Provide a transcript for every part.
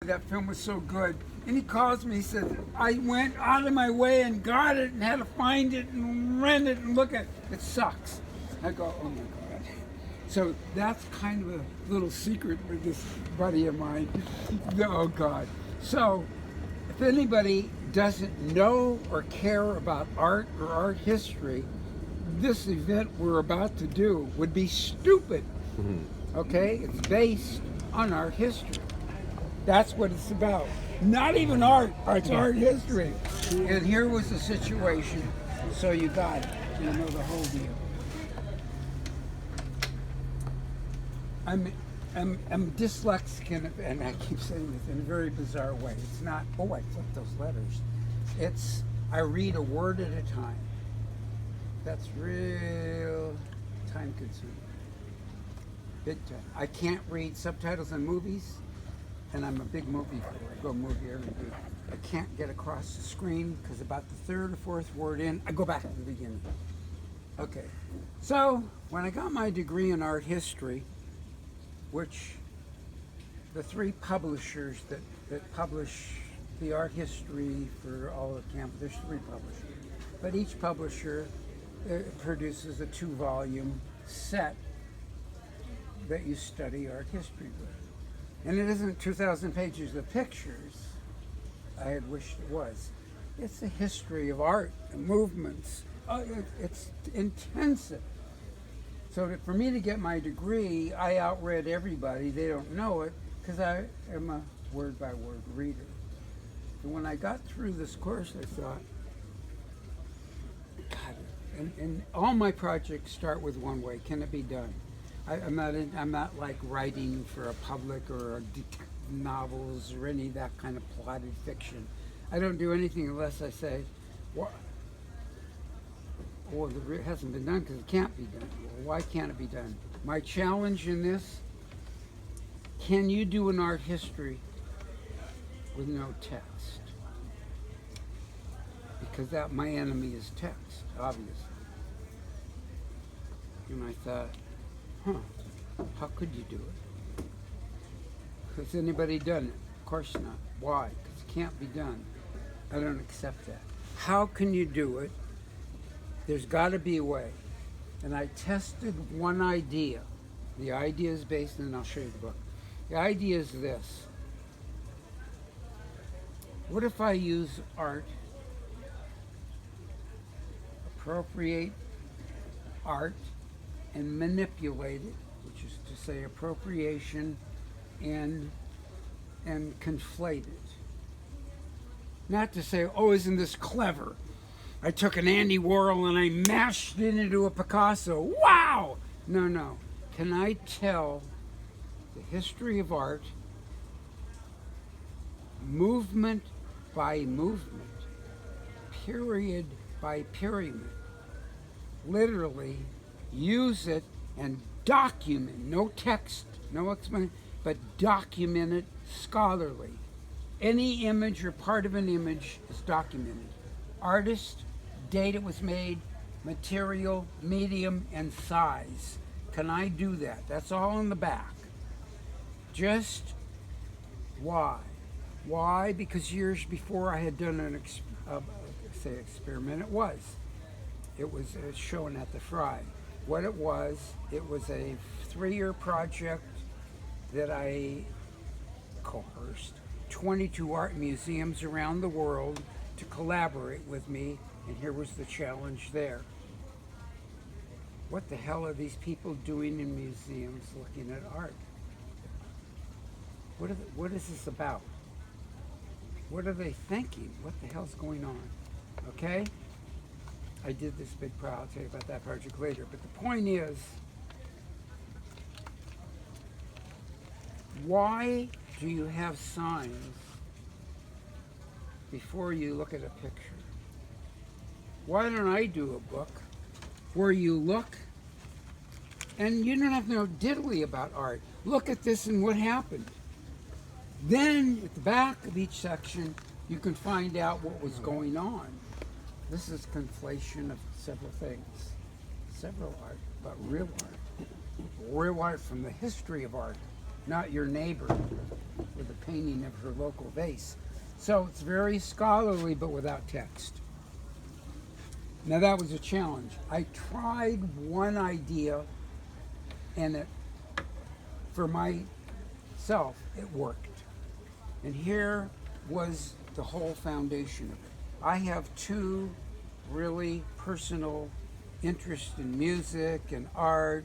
that film was so good. And he calls me, he says, I went out of my way and got it and had to find it and rent it and look at it. It sucks. I go, oh my God. So that's kind of a little secret with this buddy of mine. Oh God. So if anybody doesn't know or care about art or art history, this event we're about to do would be stupid. Okay? It's based on art history. That's what it's about. Not even art, it's art history. And here was the situation, so you got it. You know the whole deal. I'm dyslexic, and I keep saying this in a very bizarre way. It's not, oh, I flipped those letters. It's, I read a word at a time. That's real time consuming. Big time. I can't read subtitles on movies, and I'm a big movie fan. I go movie every week. I can't get across the screen because about the third or fourth word in, I go back to the beginning. Okay, so when I got my degree in art history, which the three publishers that publish the art history for all of campus, there's three publishers, but each publisher produces a 2-volume set that you study art history with. And it isn't 2,000 pages of pictures. I had wished it was. It's the history of art and movements. It's intensive. So for me to get my degree, I outread everybody. They don't know it because I am a word-by-word reader. And when I got through this course, I thought, God, and all my projects start with one way. Can it be done? I'm not like writing for a public or novels or any of that kind of plotted fiction. I don't do anything unless I say, well, it hasn't been done because it can't be done. Well, why can't it be done? My challenge in this, can you do an art history with no text? Because that my enemy is text, obviously. And I thought, how could you do it? Has anybody done it? Of course not. Why? Because it can't be done. I don't accept that. How can you do it? There's got to be a way. And I tested one idea. The idea is based, and I'll show you the book. The idea is this. What if I use art, appropriate art, and manipulate it, which is to say appropriation and conflate it. Not to say, oh, isn't this clever? I took an Andy Warhol and I mashed it into a Picasso. Wow! No. Can I tell the history of art, movement by movement, period by period, literally use it and document, no text, no explanation, but document it scholarly. Any image or part of an image is documented. Artist, date it was made, material, medium, and size. Can I do that? That's all in the back. Just why? Why? Because years before I had done an experiment. It was shown at the Fry. What it was a 3-year project that I coerced 22 art museums around the world to collaborate with me, and here was the challenge there. What the hell are these people doing in museums looking at art? What is this about? What are they thinking? What the hell's going on? Okay? I did this big project. I'll tell you about that project later. But the point is, why do you have signs before you look at a picture? Why don't I do a book where you look and you don't have to know diddly about art? Look at this and what happened. Then at the back of each section, you can find out what was going on. This is conflation of several things. Several art, but real art. Real art from the history of art, not your neighbor with a painting of her local vase. So it's very scholarly, but without text. Now that was a challenge. I tried one idea, and it, for myself, it worked. And here was the whole foundation of it. I have two really personal interests in music and art,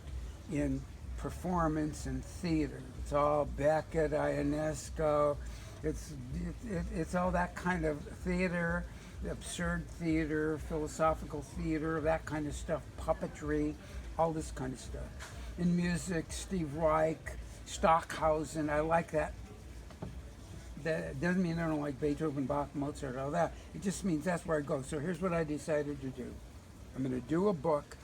in performance and theater. It's all Beckett, Ionesco. It's all that kind of theater, absurd theater, philosophical theater, that kind of stuff, puppetry, all this kind of stuff. In music, Steve Reich, Stockhausen, I like that. That doesn't mean I don't like Beethoven, Bach, Mozart, all that. It just means that's where I go. So here's what I decided to do. I'm going to do a book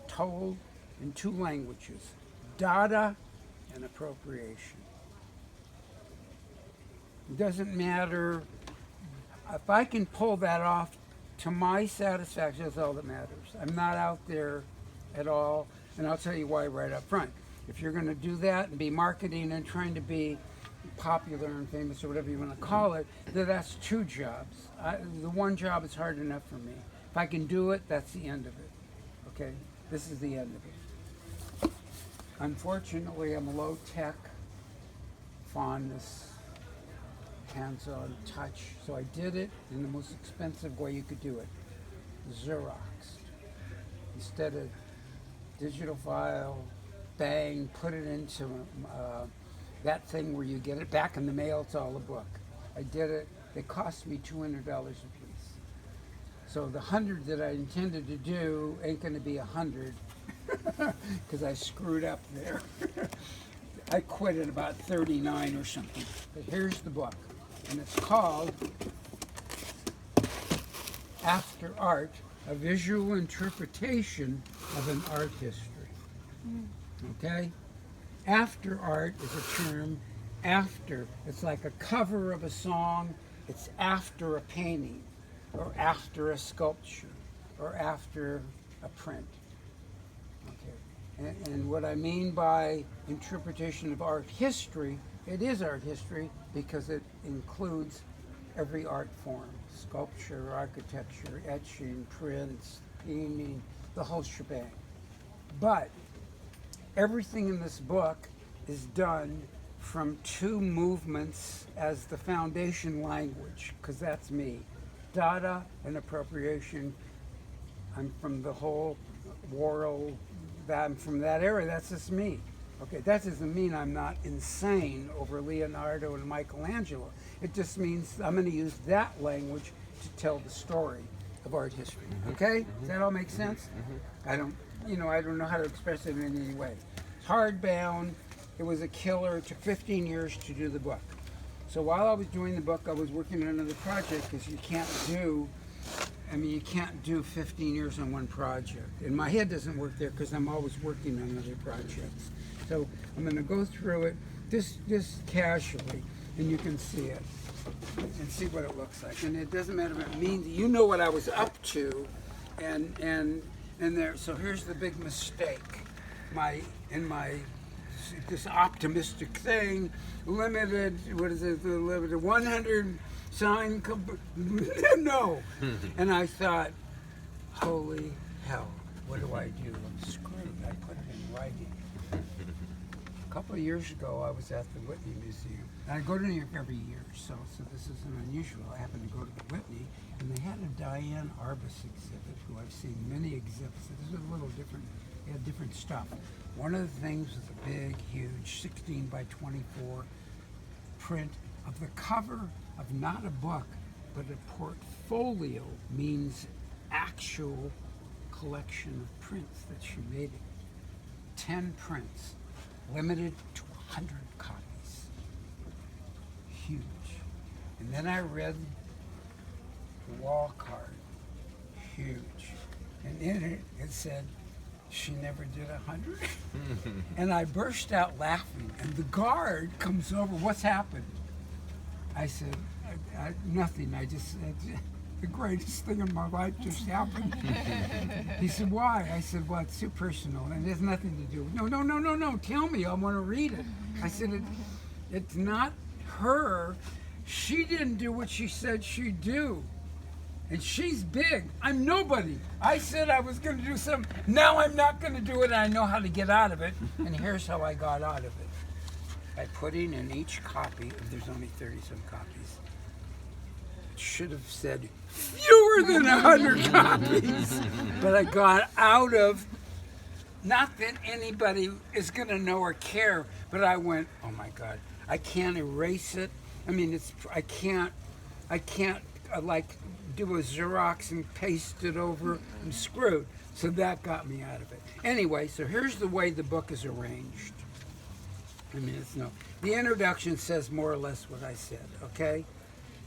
told in two languages, Dada and appropriation. It doesn't matter. If I can pull that off to my satisfaction, that's all that matters. I'm not out there at all, and I'll tell you why right up front. If you're going to do that and be marketing and trying to be popular and famous or whatever you want to call it, then that's two jobs. The one job is hard enough for me. If I can do it, that's the end of it. Okay? This is the end of it. Unfortunately, I'm a low-tech, fondness, hands-on touch. So I did it in the most expensive way you could do it. Xeroxed. Instead of digital file, bang, put it into that thing where you get it back in the mail, it's all a book. I did it. It cost me $200 a piece. So the 100 that I intended to do ain't going to be 100 because I screwed up there. I quit at about 39 or something. But here's the book, and it's called After Art, a visual interpretation of an art history. Okay? After art is a term. After, it's like a cover of a song. It's after a painting, or after a sculpture, or after a print. Okay. And what I mean by interpretation of art history, it is art history because it includes every art form: sculpture, architecture, etching, prints, painting, the whole shebang. But everything in this book is done from two movements as the foundation language, because that's me. Dada and appropriation. I'm from the whole world, I'm from that area, that's just me. Okay, that doesn't mean I'm not insane over Leonardo and Michelangelo. It just means I'm going to use that language to tell the story of art history. Okay? Does that all make sense? I don't know how to express it in any way. It's hardbound. It was a killer. It took 15 years to do the book. So while I was doing the book, I was working on another project because you can't do 15 years on one project. And my head doesn't work there because I'm always working on other projects. So I'm going to go through it just casually, and you can see it and see what it looks like. And it doesn't matter what it means. You know what I was up to, and there. So here's the big mistake. This optimistic thing, limited. What is it? Limited 100 sign. No. And I thought, holy hell, what do I do? I'm screwed. I put it in writing. A couple of years ago, I was at the Whitney Museum. And I go to New York every year, so this isn't unusual. I happened to go to the Whitney, and they had a Diane Arbus exhibit, who I've seen many exhibits. This was a little different. They had different stuff. One of the things was a big, huge 16 by 24 print of the cover of not a book, but a portfolio, means actual collection of prints that she made. 10 prints, limited to 100 copies. Huge. And then I read the wall card. Huge. And in it said, she never did 100. And I burst out laughing, and the guard comes over. What's happened? I said, nothing. The greatest thing in my life just happened. He said, why? I said, well, it's too personal, and it has nothing to do with, no, tell me, I want to read it. I said, It's not her. She didn't do what she said she'd do. And she's big. I'm nobody. I said I was going to do something. Now I'm not going to do it, and I know how to get out of it. And here's how I got out of it. By putting in each copy, if there's only 30-some copies, it should have said fewer than 100 copies. But I got out of, not that anybody is going to know or care, but I went, oh my God, I can't erase it. I mean, I can't like do a Xerox and paste it over. I'm screwed. So that got me out of it. Anyway, so here's the way the book is arranged. I mean, the introduction says more or less what I said, okay?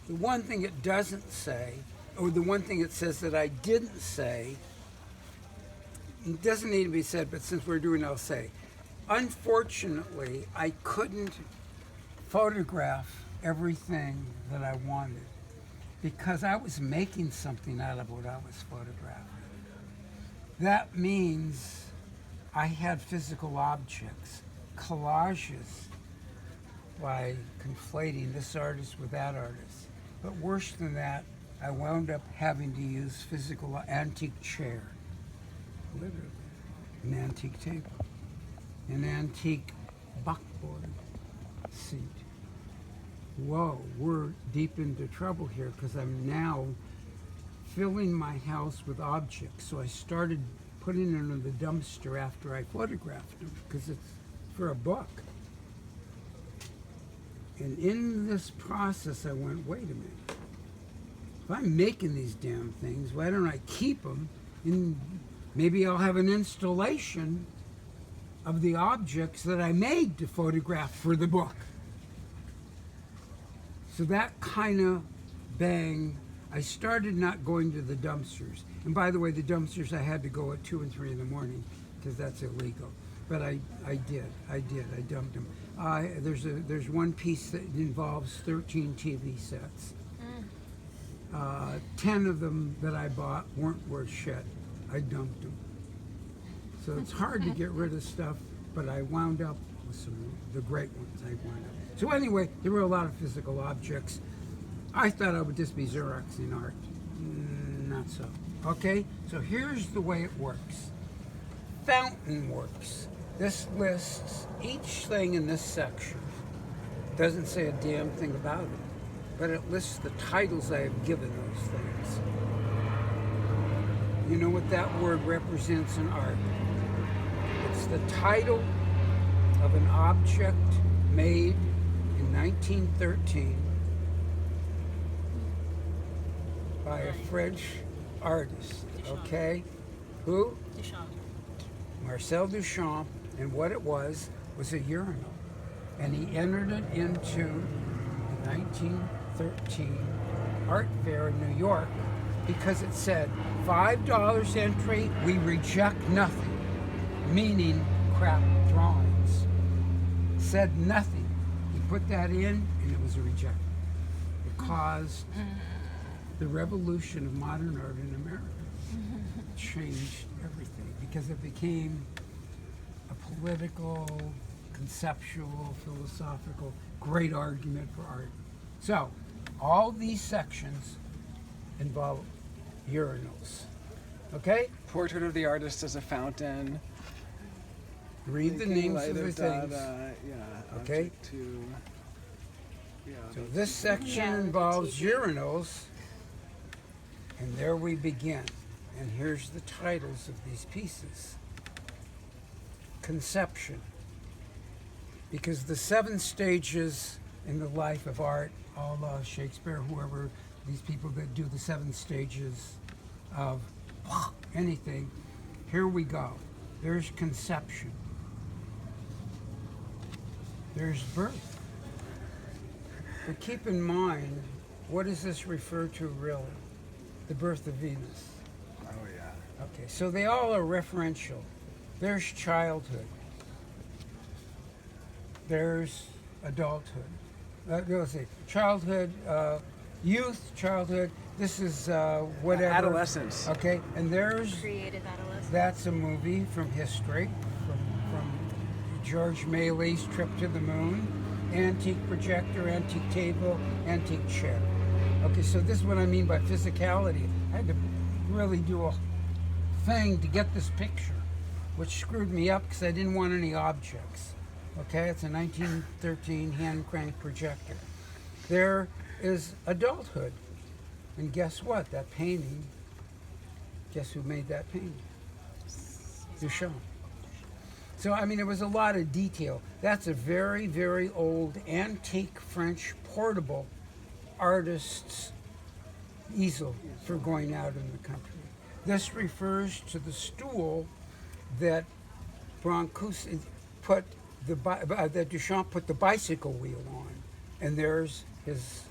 The one thing it doesn't say, or the one thing it says that I didn't say, it doesn't need to be said, but since we're doing it, I'll say. Unfortunately, I couldn't photograph everything that I wanted because I was making something out of what I was photographing. That means I had physical objects, collages, by conflating this artist with that artist. But worse than that, I wound up having to use physical antique chair, literally, an antique table, an antique buckboard seat. Whoa, we're deep into trouble here because I'm now filling my house with objects. So I started putting it in the dumpster after I photographed them because it's for a book. And in this process, I went, wait a minute. If I'm making these damn things, why don't I keep them? And maybe I'll have an installation of the objects that I made to photograph for the book. So that kind of bang, I started not going to the dumpsters. And by the way, the dumpsters I had to go at 2 and 3 in the morning because that's illegal. But I dumped them. There's one piece that involves 13 TV sets. 10 of them that I bought weren't worth shit. I dumped them. So it's hard to get rid of stuff, but I wound up with some of the great ones I wound up. So anyway, there were a lot of physical objects. I thought I would just be Xeroxing art. Not so. Okay, so here's the way it works. Fountain works. This lists each thing in this section. Doesn't say a damn thing about it, but it lists the titles I have given those things. You know what that word represents in art? It's the title of an object made in 1913 by a French artist, okay? Who? Duchamp. Marcel Duchamp, and what it was a urinal. And he entered it into the 1913 art fair in New York because it said, $5 entry, we reject nothing, meaning crap drawings. Said nothing. He put that in, and it was a rejection. It caused the revolution of modern art in America. It changed everything because it became a political, conceptual, philosophical, great argument for art. So, all these sections involve urinals. Okay? Portrait of the artist as a fountain. Read the names of the things. Okay? So this section involves urinals, and there we begin. And here's the titles of these pieces. Conception. Because the 7 stages in the life of art, all Shakespeare, whoever, these people that do the 7 stages of anything, here we go. There's conception. There's birth. But keep in mind, what does this refer to really? The birth of Venus. Oh, yeah. Okay, so they all are referential. There's childhood. There's adulthood. Let's see, childhood, youth, childhood. This is whatever. Adolescence. Okay, and there's Creative adolescence. that's a movie from history, from George Maley's Trip to the Moon, antique projector, antique table, antique chair. Okay, so this is what I mean by physicality. I had to really do a thing to get this picture, which screwed me up because I didn't want any objects. Okay, it's a 1913 hand crank projector. There is adulthood. And guess what? That painting, guess who made that painting? Duchamp. So, I mean, there was a lot of detail. That's a very, very old antique French portable artist's easel for going out in the country. This refers to the stool that Brancusi put that Duchamp put the bicycle wheel on, and there's his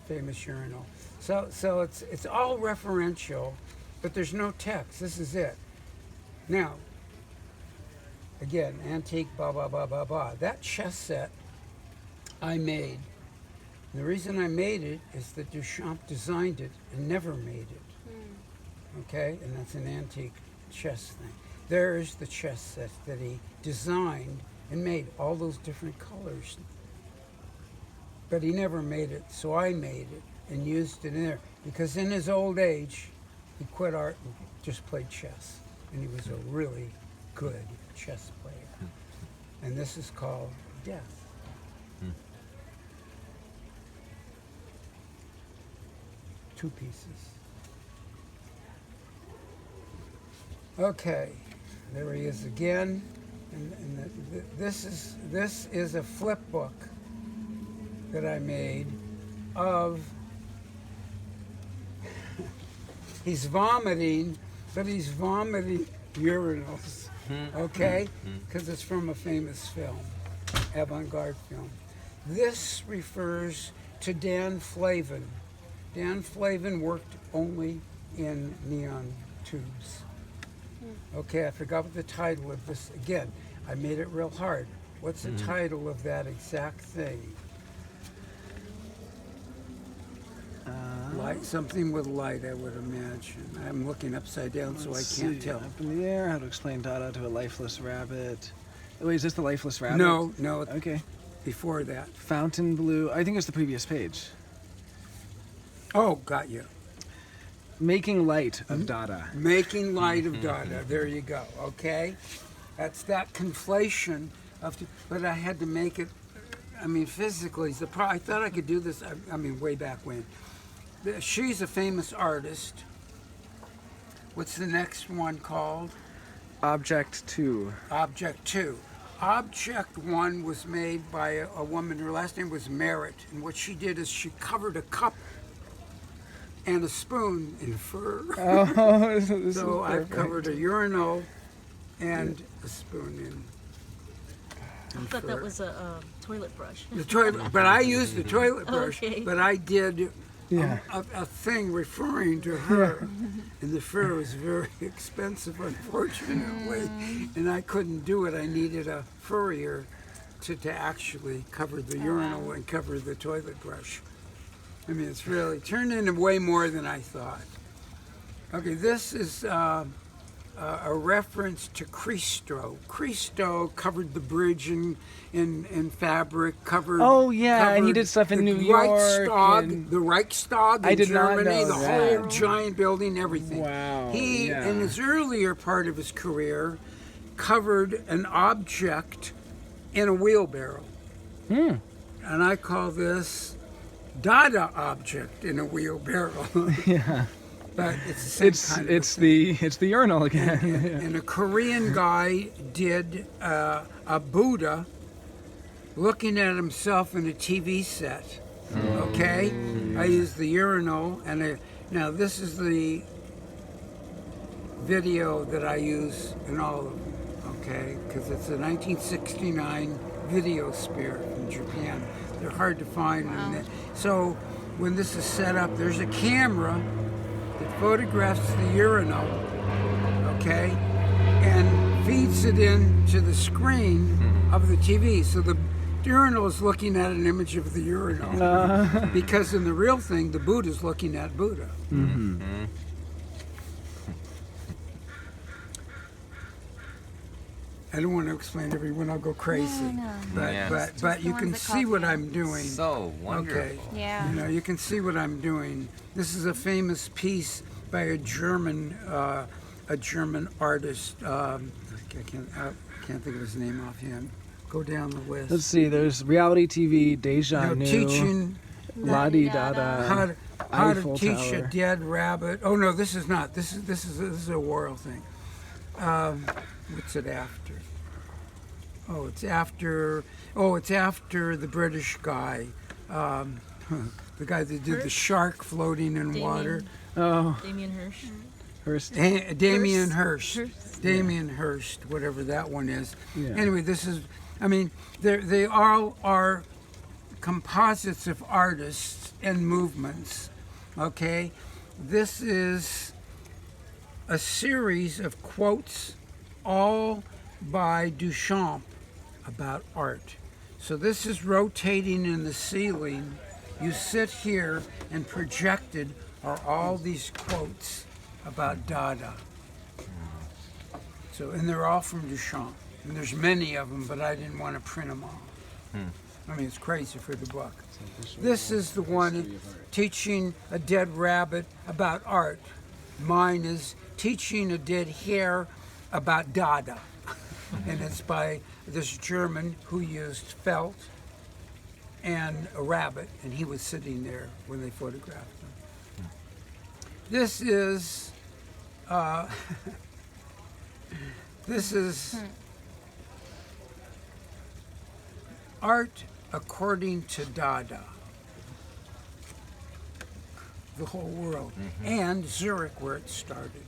famous urinal. So it's all referential, but there's no text. This is it. Now, again, antique, blah blah blah blah blah. That chess set I made. The reason I made it is that Duchamp designed it and never made it. Okay, and that's an antique chess thing. There's the chess set that he designed and made, all those different colors. But he never made it, so I made it and used it in there. Because in his old age, he quit art and just played chess. And he was a really good chess player. And this is called Death. Two pieces. Okay, there he is again. And this is a flip book that I made of, he's vomiting, but he's vomiting urinals, okay? Because it's from a famous film, avant-garde film. This refers to Dan Flavin. Dan Flavin worked only in neon tubes. Okay, I forgot what the title of this, again, I made it real hard. What's the title of that exact thing? Light, something with light, I would imagine. I'm looking upside down, so I can't tell. Up in the air, how to explain Dada to a lifeless rabbit. Wait, is this the lifeless rabbit? No, Okay. before that. Fountain blue, I think it's the previous page. Oh, got you. Making light of Dada. Making light of Dada. There you go. Okay, that's that conflation of. But I had to make it. I mean, physically. I thought I could do this. I mean, way back when. She's a famous artist. What's the next one called? Object 2. Object 2. Object 1 was made by a woman. Her last name was Merritt, and what she did is she covered a cup and a spoon in fur. Oh, So I've covered a urinal and a spoon in I thought that was a toilet brush. the toilet. But I used the toilet brush. Okay. But I did Yeah. a thing referring to her, and the fur was very expensive, unfortunately, and I couldn't do it. I needed a furrier to actually cover the urinal and cover the toilet brush. I mean, it's really turned into way more than I thought. Okay, this is a reference to Christo. Christo covered the bridge in fabric, covered... Oh, yeah, and he did stuff in the New York. The Reichstag I in did not Germany, know the that. whole giant building, everything. Wow, He, yeah. in his earlier part of his career, covered an object in a wheelbarrow. And I call this Dada object in a wheelbarrow. Yeah. But it's the same kind of It's thing. the urinal again. And a Korean guy did a Buddha looking at himself in a TV set. Okay? I used the urinal, and now this is the video that I use in all of them, okay? Because it's a 1969 video sphere from Japan. They're hard to find. Wow. So when this is set up, there's a camera that photographs the urinal, okay, and feeds it into the screen of the TV. So the urinal is looking at an image of the urinal. Because in the real thing, the Buddha's looking at Buddha. I don't want to explain everyone. I'll go crazy. No. But Yeah. but you the can ones that see caught what me. I'm doing. So wonderful. Okay. Yeah. You know, you can see what I'm doing. This is a famous piece by a German artist. I can't think of his name offhand. Go down the list. Let's see. There's reality TV, Deja No, New, teaching La Di Da how Da, to Eiffel teach a Tower. dead rabbit. Oh no, this is not. This is a world thing. What's it after? Oh, it's after. Oh, it's after the British guy, the guy that did the Hirst? shark floating in water. Oh, Damien Hirst. Hearst. Damien Hirst. Hirst. Damien Hirst, whatever that one is. Yeah. Anyway, this is. I mean, they all are composites of artists and movements. Okay, this is a series of quotes, all by Duchamp about art. So this is rotating in the ceiling. You sit here, and projected are all these quotes about Dada. So, and they're all from Duchamp. And there's many of them, but I didn't want to print them all. I mean, it's crazy for the book. This is the one teaching a dead rabbit about art. Mine is teaching a dead hare about Dada. And it's by this German who used felt and a rabbit, and he was sitting there when they photographed him. This is this is art according to Dada. The whole world. And Zurich, where it started.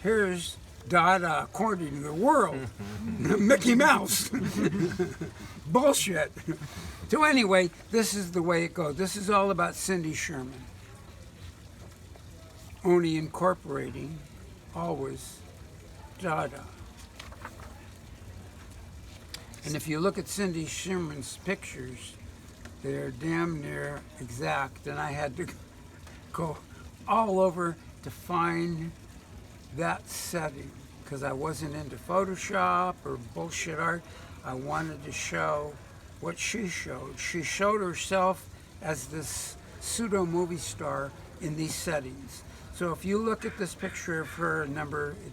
Here's Dada according to the world. Mickey Mouse. Bullshit. So anyway, this is the way it goes. This is all about Cindy Sherman. Only incorporating always Dada. And if you look at Cindy Sherman's pictures, they're damn near exact. And I had to go all over to find that setting because I wasn't into Photoshop or bullshit art. I wanted to show what she showed. She showed herself as this pseudo movie star in these settings. So if you look at this picture of her,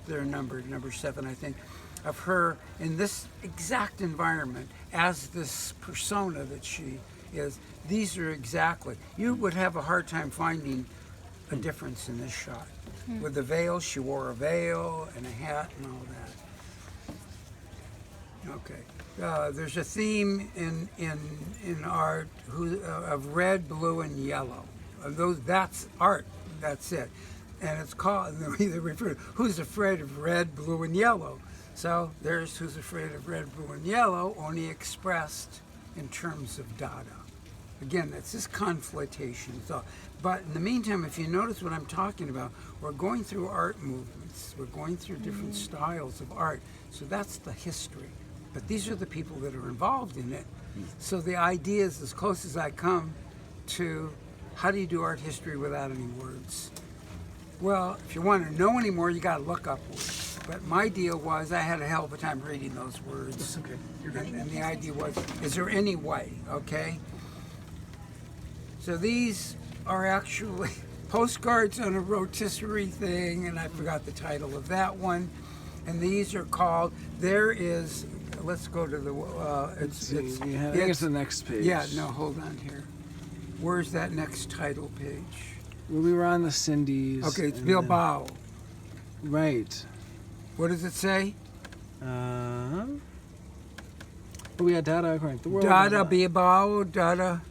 they're numbered, number 7, I think, of her in this exact environment as this persona that she is, these are exactly. You would have a hard time finding a difference in this shot. With the veil, she wore a veil and a hat and all that. Okay. There's a theme in art of red, blue, and yellow. That's art. That's it. And it's called, they refer to who's afraid of red, blue, and yellow. So there's who's afraid of red, blue, and yellow, only expressed in terms of Dada. Again, that's this conflation. So, but in the meantime, if you notice what I'm talking about, we're going through art movements. We're going through different styles of art. So that's the history. But these are the people that are involved in it. So the idea is as close as I come to how do you do art history without any words? Well, if you want to know any more, you got to look up words. But my deal was I had a hell of a time reading those words. Okay. And the idea was, is there any way, okay? So these are actually postcards on a rotisserie thing, and I forgot the title of that one. And these are called, let's go to the, I think it's the next page. Yeah, no, hold on here. Where's that next title page? Well, we were on the Cindy's. Okay, it's and Bilbao. then- right. What does it say? But we had Dada according to the world. Dada, Bilbao, Dada.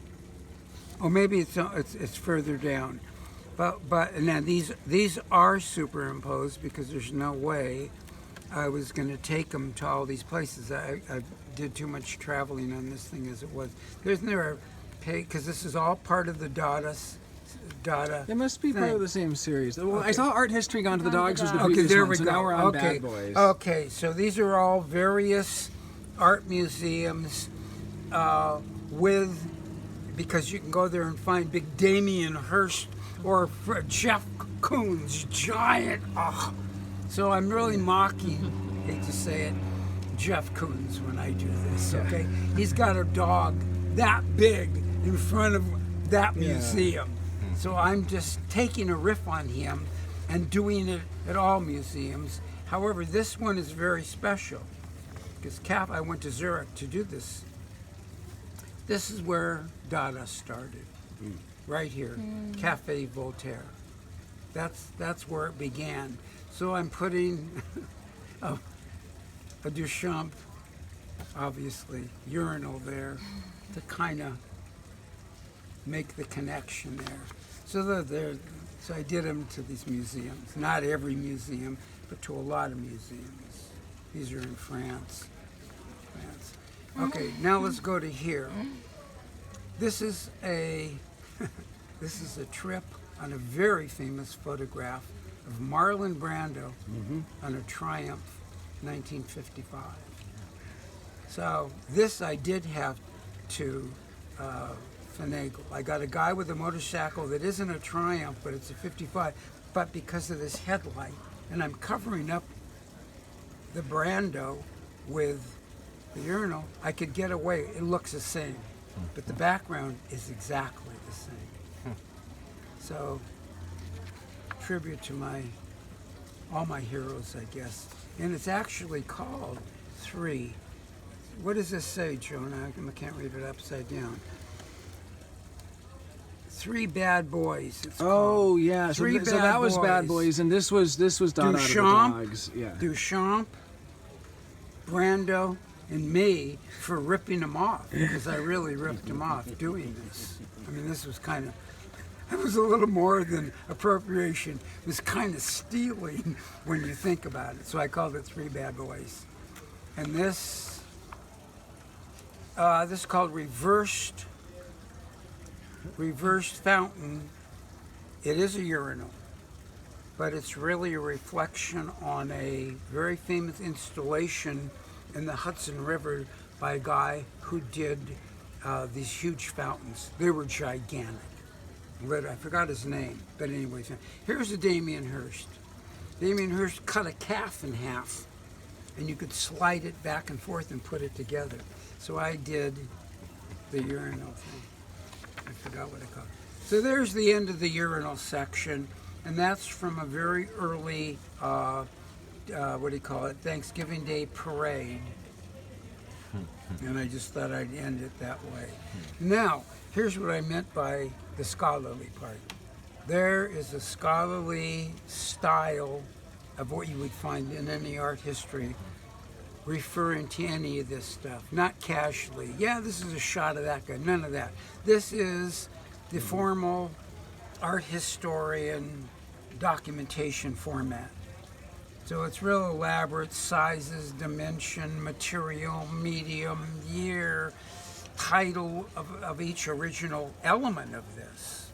Oh, maybe it's further down. But and then these are superimposed because there's no way I was going to take them to all these places. I did too much traveling on this thing as it was. There's never pay because this is all part of the Dada. It must be part thing. of the same series. Well, I Okay. saw Art History Gone to the Dogs was the Okay, previous there one, we so go. now we're on Okay. Bad Boys. Okay, so these are all various art museums because you can go there and find big Damien Hirst or Jeff Koons, giant. So I'm really mocking hate to say it, Jeff Koons when I do this, okay? He's got a dog that big in front of that museum. So I'm just taking a riff on him and doing it at all museums. However, this one is very special because I went to Zurich to do this. This is where Dada started, right here, Café Voltaire. That's where it began. So I'm putting a Duchamp, obviously, urinal there to kind of make the connection there. So so I did them to these museums. Not every museum, but to a lot of museums. These are in France. Okay, now let's go to here. This is a trip on a very famous photograph of Marlon Brando on a Triumph 1955. So this I did have to finagle. I got a guy with a motorcycle that isn't a Triumph, but it's a 55, but because of this headlight, and I'm covering up the Brando with the urinal, I could get away. It looks the same, but the background is exactly the same. So, tribute to all my heroes, I guess. And it's actually called 3. What does this say, Jonah? I can't read it upside down. 3 Bad Boys. It's called. Yeah. So that was Bad Boys, and this was Dada to the Dogs. Yeah. Duchamp, Brando, and me for ripping them off, because I really ripped them off doing this. I mean, this was it was a little more than appropriation. It was kind of stealing when you think about it. So I called it 3 Bad Boys. And this is called Reversed Fountain. It is a urinal, but it's really a reflection on a very famous installation in the Hudson River by a guy who did these huge fountains. They were gigantic. I forgot his name, but anyways, here's a Damien Hirst. Damien Hirst cut a calf in half, and you could slide it back and forth and put it together. So I did the urinal thing. I forgot what I called it. So there's the end of the urinal section, and that's from a very early, Thanksgiving Day parade. And I just thought I'd end it that way. Now, here's what I meant by the scholarly part. There is a scholarly style of what you would find in any art history referring to any of this stuff, not casually. Yeah, this is a shot of that guy, none of that. This is the formal art historian documentation format. So it's real elaborate, sizes, dimension, material, medium, year, title of each original element of this.